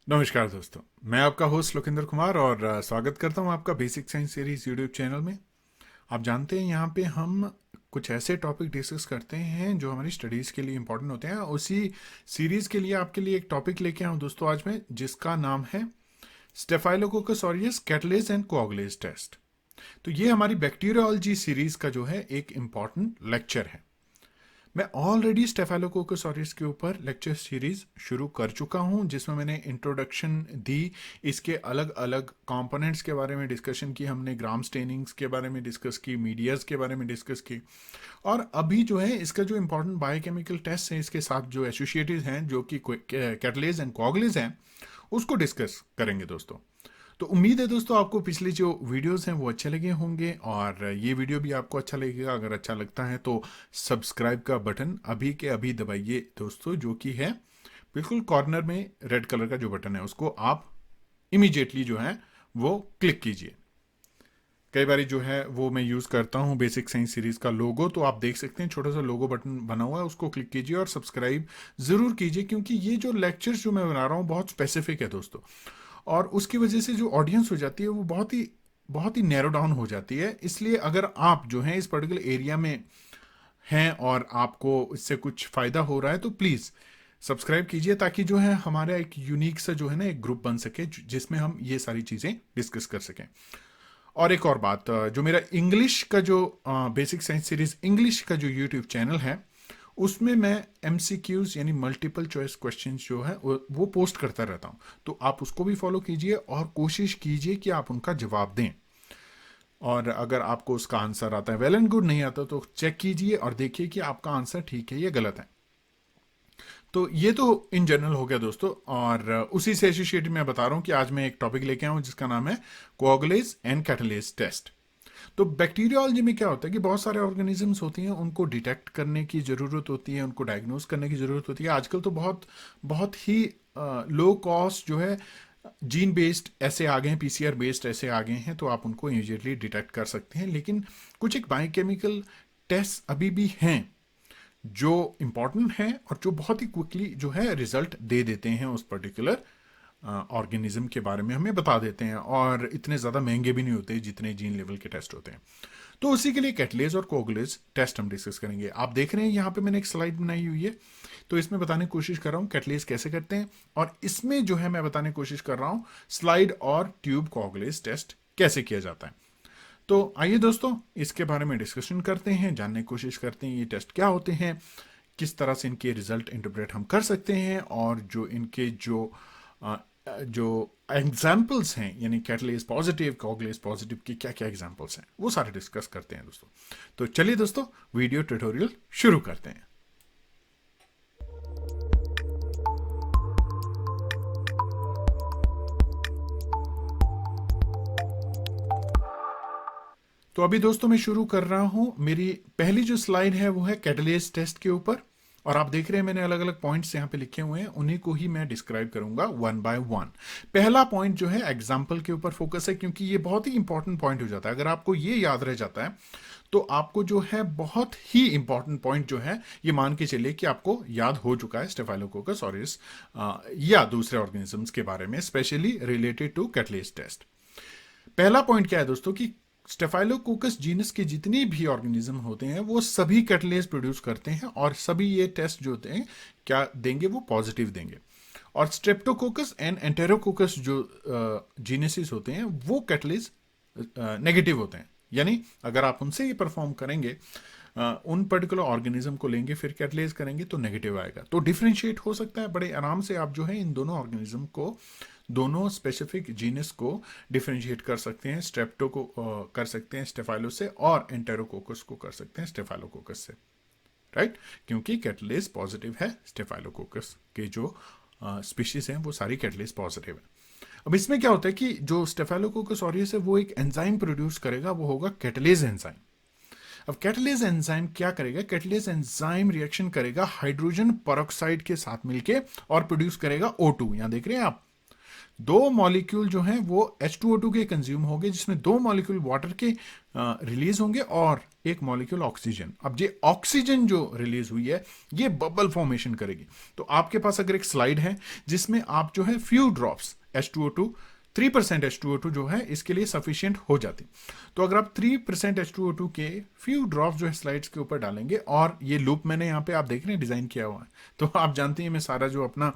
नमस्कार दोस्तों, मैं आपका होस्ट लोकेंद्र कुमार और स्वागत करता हूं आपका basic science series YouTube channel में। आप जानते हैं यहाँ पे हम कुछ ऐसे टॉपिक डिस्कस करते हैं जो हमारी स्टडीज़ के लिए इंपॉर्टेंट होते हैं। उसी सीरीज़ के लिए आपके लिए एक टॉपिक लेके आऊँ दोस्तों आज मैं, जिसका नाम है staphylococcus aureus catalase and coagulase test. तो ये हमारी बैक्टीरियोलॉजी सीरीज़ का जो है एक इम्पॉर्टेंट लेक्चर है। मैं ऑलरेडी स्टेफाइलोकोकस ऑरियस के ऊपर लेक्चर सीरीज शुरू कर चुका हूं, जिसमें मैंने इंट्रोडक्शन दी, इसके अलग अलग कंपोनेंट्स के बारे में डिस्कशन की, हमने ग्राम स्टेनिंग्स के बारे में डिस्कस की, मीडियाज के बारे में डिस्कस की। और अभी जो है इसका जो इंपॉर्टेंट बायोकेमिकल टेस्ट है, इसके साथ जो एसोसिएटेड हैं जो कि कैटलेज एंड कोआगुलेज हैं, उसको डिस्कस करेंगे दोस्तों। तो उम्मीद है दोस्तों आपको पिछले जो वीडियोस हैं वो अच्छे लगे होंगे और ये वीडियो भी आपको अच्छा लगेगा। अगर अच्छा लगता है तो सब्सक्राइब का बटन अभी के अभी दबाइए दोस्तों, जो कि है बिल्कुल कॉर्नर में रेड कलर का जो बटन है, उसको आप इमीडिएटली जो है वो क्लिक कीजिए। कई बार जो है वो मैं यूज़ करता हूँ बेसिक साइंस सीरीज़ का लोगो, तो आप देख सकते हैं छोटा सा लोगो बटन बना हुआ है, उसको क्लिक कीजिए और सब्सक्राइब ज़रूर कीजिए, क्योंकि ये जो लेक्चर्स जो मैं बना रहा हूँ बहुत स्पेसिफिक है दोस्तों। और उसकी वजह से जो ऑडियंस हो जाती है वो बहुत ही नैरो डाउन हो जाती है। इसलिए अगर आप जो हैं इस पर्टिकुलर एरिया में हैं और आपको इससे कुछ फ़ायदा हो रहा है तो प्लीज़ सब्सक्राइब कीजिए, ताकि जो है हमारा एक यूनिक सा जो है ना एक ग्रुप बन सके जिसमें हम ये सारी चीज़ें डिस्कस कर सकें। और एक और बात, जो मेरा इंग्लिश का जो बेसिक साइंस सीरीज इंग्लिश का जो यूट्यूब चैनल है, उसमें मैं MCQs यानी मल्टीपल चॉइस क्वेश्चंस जो है वो पोस्ट करता रहता हूँ। तो आप उसको भी फॉलो कीजिए और कोशिश कीजिए कि आप उनका जवाब दें। और अगर आपको उसका आंसर आता है वेल एंड गुड, नहीं आता तो चेक कीजिए और देखिए कि आपका आंसर ठीक है या गलत है। तो ये तो इन जनरल हो गया दोस्तों। और उसी से एसोसिएटेड मैं बता रहा हूँ कि आज मैं एक टॉपिक लेके आया हूँ जिसका नाम है कोआगुलेज एंड कैटलेज टेस्ट। तो बैक्टीरियोलॉजी में क्या होता है कि बहुत सारे ऑर्गेनिजम्स होती हैं, उनको डिटेक्ट करने की ज़रूरत होती है, उनको डायग्नोस करने की ज़रूरत होती है। आजकल तो बहुत बहुत ही लो कॉस्ट जो है जीन बेस्ड ऐसे आ गए हैं, PCR बेस्ड ऐसे आ गए हैं, तो आप उनको इमीडिएटली डिटेक्ट कर सकते हैं। लेकिन कुछ एक बायोकेमिकल टेस्ट अभी भी हैं जो इम्पॉर्टेंट हैं और जो बहुत ही क्विकली जो है रिजल्ट दे देते हैं उस पर्टिकुलर ऑर्गेनिज्म के बारे में हमें बता देते हैं, और इतने ज़्यादा महंगे भी नहीं होते जितने जीन लेवल के टेस्ट होते हैं। तो उसी के लिए कैटलेज और कोआगुलेज टेस्ट हम डिस्कस करेंगे। आप देख रहे हैं यहाँ पे मैंने एक स्लाइड बनाई हुई है, तो इसमें बताने की कोशिश कर रहा हूँ कैटलेज कैसे करते हैं, और इसमें जो है मैं बताने की कोशिश कर रहा हूँ स्लाइड और ट्यूब कोआगुलेज टेस्ट कैसे किया जाता है। तो आइए दोस्तों इसके बारे में डिस्कशन करते हैं, जानने की कोशिश करते हैं ये टेस्ट क्या होते हैं, किस तरह से इनके रिजल्ट इंटरप्रेट हम कर सकते हैं, और जो इनके जो एग्जाम्पल्स हैं यानी कैटलेज पॉजिटिव कोआगुलेज पॉजिटिव की क्या क्या एग्जाम्पल्स हैं वो सारे डिस्कस करते हैं दोस्तों। तो चलिए दोस्तों वीडियो ट्यूटोरियल शुरू करते हैं। तो अभी दोस्तों मैं शुरू कर रहा हूं। मेरी पहली जो स्लाइड है वो है कैटलेज टेस्ट के ऊपर, और आप देख रहे हैं मैंने अलग अलग पॉइंट्स यहाँ पे लिखे हुए हैं, उन्हीं को ही मैं डिस्क्राइब करूंगा वन बाय वन। पहला पॉइंट जो है एग्जाम्पल के ऊपर फोकस है, क्योंकि ये बहुत ही इंपॉर्टेंट पॉइंट हो जाता है। अगर आपको ये याद रह जाता है तो आपको जो है बहुत ही इंपॉर्टेंट पॉइंट जो है ये मान के चलिए कि आपको याद हो चुका है स्टेफाइलोकोकस ऑरियस या दूसरे ऑर्गेनिजम्स के बारे में, specially related to catalase test. पहला पॉइंट क्या है दोस्तों कि स्टेफाइलोकोकस जीनस के जितने भी ऑर्गेनिज्म होते हैं वो सभी कैटलेज प्रोड्यूस करते हैं, और सभी ये टेस्ट जो होते हैं क्या देंगे, वो पॉजिटिव देंगे। और स्ट्रेप्टोकोकस एंड एंटेरोकोकस जो जीनसेस होते हैं वो कैटलेज नेगेटिव होते हैं। यानी अगर आप उनसे ये परफॉर्म करेंगे, उन पर्टिकुलर ऑर्गेनिज्म को लेंगे फिर कैटलेज करेंगे तो नेगेटिव आएगा। तो डिफ्रेंशिएट हो सकता है बड़े आराम से, आप जो है इन दोनों ऑर्गेनिज्म को, दोनों स्पेसिफिक जीनस को डिफ्रेंशिएट कर सकते हैं। स्ट्रेप्टो को कर सकते हैं स्टेफाइलो से, और एंटेरोकोकस को कर सकते हैं स्टेफाइलोकोकस से, राइट? क्योंकि कैटलेज पॉजिटिव है, स्टेफाइलोकोकस के जो स्पीशीज हैं वो सारी कैटलेज पॉजिटिव है। अब इसमें क्या होता है कि जो स्टेफाइलोकोकस ऑरियस है वो एक एंजाइम प्रोड्यूस करेगा, वो होगा कैटलेज एंजाइम। अब कैटलेज एंजाइम क्या करेगा, कैटलेज एंजाइम रिएक्शन करेगा हाइड्रोजन पेरोक्साइड के साथ मिलके और प्रोड्यूस करेगा O2। यहां देख रहे हैं आप, दो मॉलिक्यूल जो हैं वो H2O2 के कंज्यूम होंगे, जिसमें दो मॉलिक्यूल वाटर के रिलीज होंगे और एक मॉलिक्यूल ऑक्सीजन। अब ये ऑक्सीजन जो रिलीज हुई है ये बबल फॉर्मेशन करेगी। तो आपके पास अगर एक स्लाइड है जिसमें आप जो है फ्यू ड्रॉप्स H2O2, 3% H2O2 जो है इसके लिए सफिशिएंट हो जाती। तो अगर आप 3% H2O2 के फ्यू ड्रॉप्स जो है स्लाइड्स के ऊपर डालेंगे, और ये लूप मैंने यहाँ पे आप देख रहे हैं डिजाइन किया हुआ है, तो आप जानते हैं मैं सारा जो अपना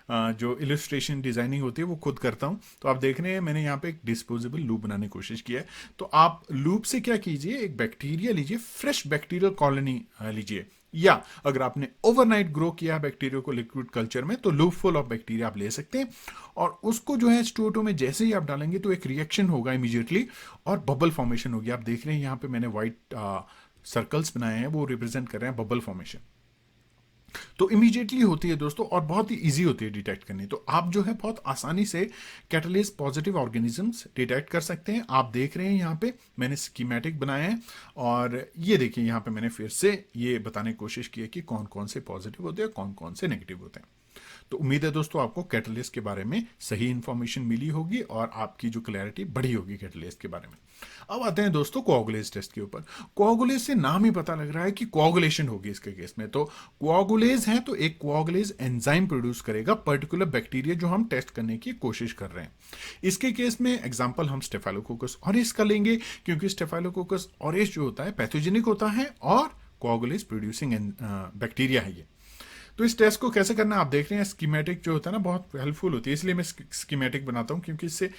जो इलस्ट्रेशन डिजाइनिंग होती है वो खुद करता हूं। तो आप देख रहे हैं मैंने यहाँ पे एक डिस्पोजेबल लूप बनाने की कोशिश किया है। तो आप लूप से क्या कीजिए, एक बैक्टीरिया लीजिए, फ्रेश बैक्टीरियल कॉलोनी लीजिए, या अगर आपने ओवरनाइट ग्रो किया बैक्टीरिया को लिक्विड कल्चर में तो लूप फुल ऑफ बैक्टीरिया आप ले सकते हैं, और उसको जो है H2O2 में जैसे ही आप डालेंगे तो एक रिएक्शन होगा इमीडिएटली और बबल फॉर्मेशन होगी। आप देख रहे हैं यहाँ पे मैंने व्हाइट सर्कल्स बनाए हैं, वो रिप्रेजेंट कर रहे हैं बबल फॉर्मेशन। तो इमीडिएटली होती है दोस्तों, और बहुत ही इजी होती है डिटेक्ट करनी। तो आप जो है बहुत आसानी से कैटलिस्ट पॉजिटिव ऑर्गेनिजम्स डिटेक्ट कर सकते हैं। आप देख रहे हैं यहाँ पे मैंने स्कीमेटिक बनाया है, और ये देखिए यहाँ पे मैंने फिर से ये बताने की कोशिश की है कि कौन कौन से पॉजिटिव होते हैं, कौन कौन से नेगेटिव होते हैं। तो उम्मीद है दोस्तों आपको कैटलिस्ट के बारे में सही इंफॉर्मेशन मिली होगी और आपकी जो क्लैरिटी बढ़ी होगी कैटलिस्ट के बारे में। अब आते हैं दोस्तों कोआगुलेज टेस्ट के ऊपर। कोआगुलेज से नाम ही पता लग रहा है कि कोआगुलेशन होगी इसके केस में। तो कोआगुलेज है तो एक कोआगुलेज एंजाइम प्रोड्यूस करेगा पर्टिकुलर बैक्टीरिया जो हम टेस्ट करने की कोशिश कर रहे हैं। इसके केस में एग्जांपल हम स्टेफाइलोकोकस ऑरिस का लेंगे, क्योंकि स्टेफाइलोकोकस ऑरिस जो होता है पैथोजेनिक होता है और कोआगुलेज प्रोड्यूसिंग बैक्टीरिया है ये। तो इस टेस्ट को कैसे करना आप देख रहे हैं, स्कीमेटिक जो होता है ना बहुत हेल्पफुल होती है, इसलिए मैं स्कीमेटिक बनाता हूं, क्योंकि इससे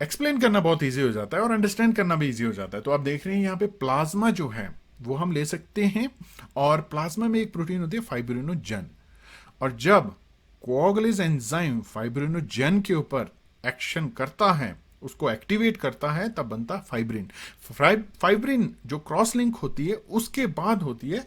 एक्सप्लेन करना बहुत इजी हो जाता है और अंडरस्टैंड करना भी इजी हो जाता है। तो आप देख रहे हैं यहाँ पे प्लाज्मा जो है वो हम ले सकते हैं, और प्लाज्मा में एक प्रोटीन होती है फाइब्रिनोजन, और जब कोआगुलेज एंजाइम फाइब्रिनोजन के ऊपर एक्शन करता है, उसको एक्टिवेट करता है, तब बनता फाइब्रिन। फाइब्रिन जो क्रॉस लिंक होती है उसके बाद होती है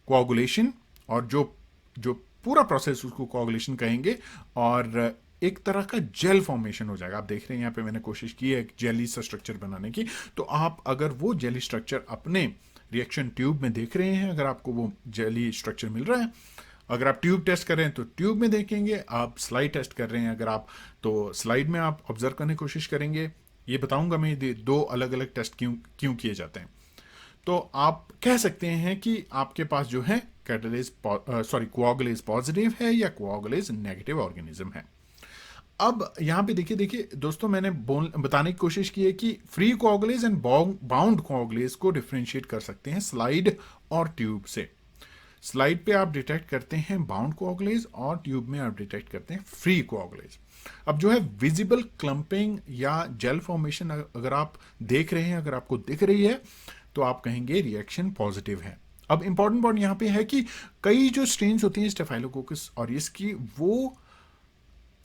कोआगुलेशन, और जो जो पूरा प्रोसेस उसको कोआगुलेशन कहेंगे, और एक तरह का जेल फॉर्मेशन हो जाएगा। आप देख रहे हैं यहाँ पे मैंने कोशिश की है एक जेली सा स्ट्रक्चर बनाने की। तो आप अगर वो जेली स्ट्रक्चर अपने रिएक्शन ट्यूब में देख रहे हैं, अगर आपको वो जेली स्ट्रक्चर मिल रहा है, अगर आप ट्यूब टेस्ट कर रहे हैं तो ट्यूब में देखेंगे, आप स्लाइड टेस्ट कर रहे हैं अगर आप, तो स्लाइड में आप ऑब्जर्व करने की कोशिश करेंगे। ये बताऊंगा मैं दो अलग अलग टेस्ट क्यों किए जाते हैं। तो आप कह सकते हैं कि आपके पास जो है कोआगुलेज पॉजिटिव है या कोआगुलेज नेगेटिव ऑर्गेनिज्म है। अब यहां पे देखिए दोस्तों, मैंने बताने की कोशिश की है कि फ्री कोआगुलेज एंड बाउंड कोआगुलेज को डिफरेंशिएट कर सकते हैं स्लाइड और ट्यूब से। स्लाइड पे आप डिटेक्ट करते हैं बाउंड कोआगुलेज और ट्यूब में आप डिटेक्ट करते हैं फ्री कोआगुलेज। अब जो है विजिबल क्लंपिंग या जेल फॉर्मेशन अगर आप देख रहे हैं, अगर आपको दिख रही है, तो आप कहेंगे रिएक्शन पॉजिटिव है। अब इंपॉर्टेंट पॉइंट यहां पे है कि कई जो स्ट्रेन्स होती हैं स्टेफाइलोकोकस ऑरियस की, वो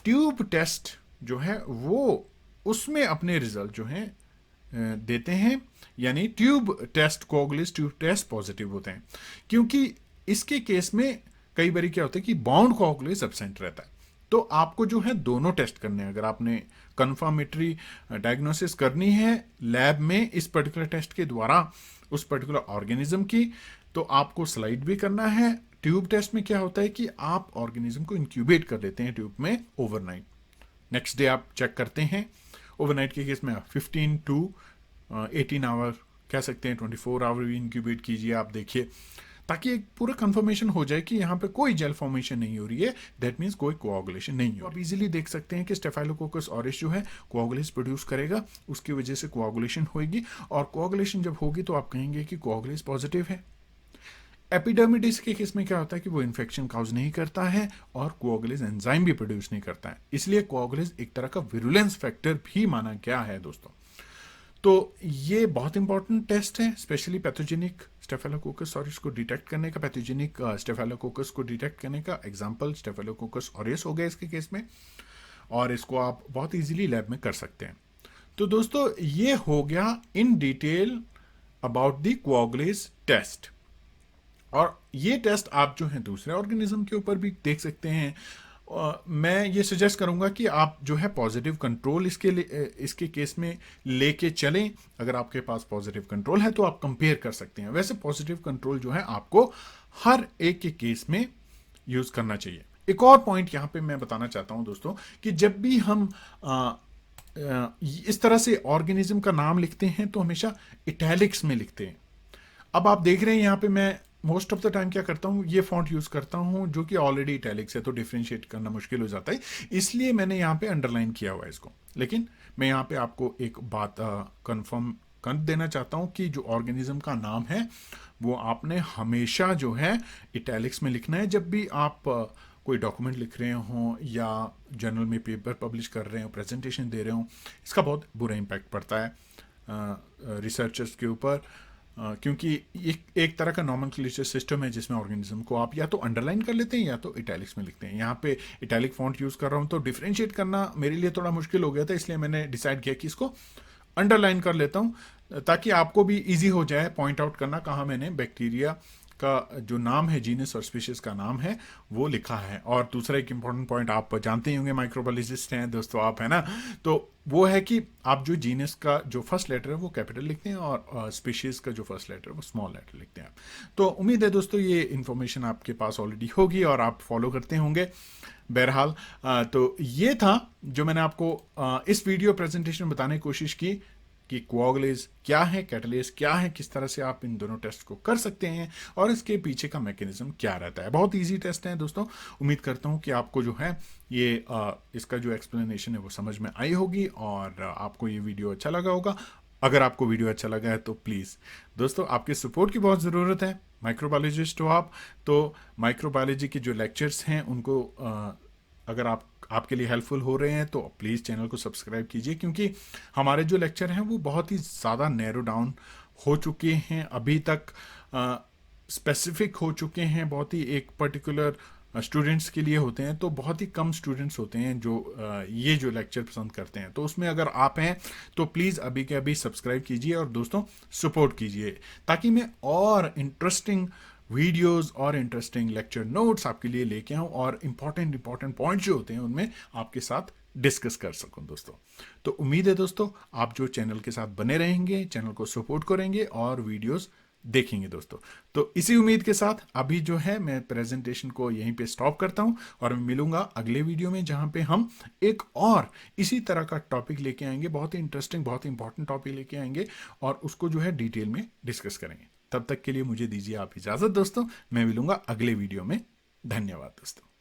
ट्यूब टेस्ट जो है वो उसमें अपने रिजल्ट जो है देते हैं, यानी tube test coagulase tube test positive होते हैं, क्योंकि इसके केस में कई बार क्या होता है कि बाउंड कोआगुलेज एब्सेंट रहता है। तो आपको जो है दोनों टेस्ट करने हैं। अगर आपने कंफर्मेटरी डायग्नोसिस करनी है लैब में इस पर्टिकुलर टेस्ट के द्वारा उस पर्टिकुलर ऑर्गेनिज्म की, तो आपको स्लाइड भी करना है। ट्यूब टेस्ट में क्या होता है कि आप ऑर्गेनिज्म को इंक्यूबेट कर देते हैं ट्यूब में ओवरनाइट, नेक्स्ट डे आप चेक करते हैं। ओवरनाइट के केस में 15 to 18 आवर कह सकते हैं, 24 आवर भी इंक्यूबेट कीजिए आप देखिए, ताकि एक पूरा कंफर्मेशन हो जाए कि यहाँ पे कोई जेल फॉर्मेशन नहीं हो रही है, दैट मीन्स कोई कोआगुलेशन नहीं हो। आप इजीली देख सकते हैं कि स्टेफाइलोकोकस ऑरिस जो है कोआगुलेज प्रोड्यूस करेगा, उसकी वजह से कोआगुलेशन होगी, और कोआगुलेशन जब होगी तो आप कहेंगे कि कोआगुलेज पॉजिटिव है। एपिडर्मिडिस के केस में क्या होता है कि वो इन्फेक्शन काउज नहीं करता है और कोआगुलेज एंजाइम भी प्रोड्यूस नहीं करता है, इसलिए कोआगुलेज एक तरह का विरुलेंस फैक्टर भी माना गया है दोस्तों। तो ये बहुत इंपॉर्टेंट टेस्ट है, स्पेशली पैथोजेनिक स्टेफाइलोकोकस ऑरिस को डिटेक्ट करने का, पैथोजेनिक स्टेफाइलोकोकस को डिटेक्ट करने का। एग्जांपल स्टेफाइलोकोकस ऑरिस हो गया इसके केस में, और इसको आप बहुत इजीली लैब में कर सकते हैं। तो दोस्तों ये हो गया in detail about the coagulase test, और ये टेस्ट आप जो है दूसरे ऑर्गेनिज्म के ऊपर भी देख सकते हैं। मैं ये सजेस्ट करूंगा कि आप जो है पॉजिटिव कंट्रोल इसके केस में लेके चलें। अगर आपके पास पॉजिटिव कंट्रोल है तो आप कंपेयर कर सकते हैं। वैसे पॉजिटिव कंट्रोल जो है आपको हर एक के केस में यूज करना चाहिए। एक और पॉइंट यहाँ पे मैं बताना चाहता हूँ दोस्तों, कि जब भी हम इस तरह से ऑर्गेनिज्म का नाम लिखते हैं तो हमेशा इटैलिक्स में लिखते हैं। अब आप देख रहे हैं यहाँ पे मैं मोस्ट ऑफ द टाइम क्या करता हूँ, ये फॉन्ट यूज करता हूँ जो कि ऑलरेडी इटैलिक्स है, तो डिफ्रेंशिएट करना मुश्किल हो जाता है, इसलिए मैंने यहाँ पे अंडरलाइन किया हुआ है इसको। लेकिन मैं यहाँ पे आपको एक बात कंफर्म कर देना चाहता हूँ कि जो ऑर्गेनिज्म का नाम है वो आपने हमेशा जो है इटैलिक्स में लिखना है। जब भी आप कोई डॉक्यूमेंट लिख रहे हों या जर्नल में पेपर पब्लिश कर रहे हो, प्रेजेंटेशन दे रहे हो, इसका बहुत बुरा इम्पैक्ट पड़ता है रिसर्चर्स के ऊपर, क्योंकि एक तरह का नॉमेनक्लेचर सिस्टम है जिसमें ऑर्गेनिज्म को आप या तो अंडरलाइन कर लेते हैं या तो इटैलिक्स में लिखते हैं। यहाँ पे इटैलिक फॉन्ट यूज कर रहा हूँ तो डिफरेंशिएट करना मेरे लिए थोड़ा मुश्किल हो गया था, इसलिए मैंने डिसाइड किया कि इसको अंडरलाइन कर लेता हूँ ताकि आपको भी इजी हो जाए पॉइंट आउट करना कहाँ मैंने बैक्टीरिया का जो नाम है, जीनस और स्पीशीज का नाम है, वो लिखा है। और दूसरा एक इंपॉर्टेंट पॉइंट, आप जानते ही होंगे माइक्रोबायोलॉजिस्ट हैं दोस्तों आप, है ना, तो वो है कि आप जो जीनस का जो फर्स्ट लेटर है वो कैपिटल लिखते हैं और स्पीशीज का जो फर्स्ट लेटर है वो स्मॉल लेटर लिखते हैं। तो उम्मीद है दोस्तों ये इन्फॉर्मेशन आपके पास ऑलरेडी होगी और आप फॉलो करते होंगे। बहरहाल तो ये था जो मैंने आपको इस वीडियो प्रेजेंटेशन में बताने की कोशिश की कि कोआगुलेज क्या है, कैटालेज क्या है, किस तरह से आप इन दोनों टेस्ट को कर सकते हैं और इसके पीछे का मैकेनिज्म क्या रहता है। बहुत इजी टेस्ट है दोस्तों। उम्मीद करता हूं कि आपको जो है ये इसका जो एक्सप्लेनेशन है वो समझ में आई होगी और आपको ये वीडियो अच्छा लगा होगा। अगर आपको वीडियो अच्छा लगा है तो प्लीज़ दोस्तों आपके सपोर्ट की बहुत ज़रूरत है। माइक्रोबायोलॉजिस्ट हो आप तो माइक्रोबायोलॉजी के जो लेक्चर्स हैं उनको अगर आपके लिए हेल्पफुल हो रहे हैं तो प्लीज़ चैनल को सब्सक्राइब कीजिए, क्योंकि हमारे जो लेक्चर हैं वो बहुत ही ज़्यादा नैरो डाउन हो चुके हैं, अभी तक स्पेसिफिक हो चुके हैं, बहुत ही एक पर्टिकुलर स्टूडेंट्स के लिए होते हैं, तो बहुत ही कम स्टूडेंट्स होते हैं जो ये जो लेक्चर पसंद करते हैं। तो उसमें अगर आप हैं तो प्लीज़ अभी के अभी सब्सक्राइब कीजिए और दोस्तों सपोर्ट कीजिए, ताकि मैं और इंटरेस्टिंग वीडियोस और इंटरेस्टिंग लेक्चर नोट्स आपके लिए लेके आऊँ और इंपॉर्टेंट पॉइंट जो होते हैं उनमें आपके साथ डिस्कस कर सकूं दोस्तों। तो उम्मीद है दोस्तों आप जो चैनल के साथ बने रहेंगे, चैनल को सपोर्ट करेंगे और वीडियोस देखेंगे दोस्तों। तो इसी उम्मीद के साथ अभी जो है मैं प्रेजेंटेशन को यहीं पे स्टॉप करता हूं और मैं मिलूंगा अगले वीडियो में, जहां पे हम एक और इसी तरह का टॉपिक लेके आएंगे, बहुत ही इंटरेस्टिंग बहुत ही इंपॉर्टेंट टॉपिक लेके आएंगे और उसको जो है डिटेल में डिस्कस करेंगे। तब तक के लिए मुझे दीजिए आप इजाजत दोस्तों, मैं मिलूंगा अगले वीडियो में। धन्यवाद दोस्तों।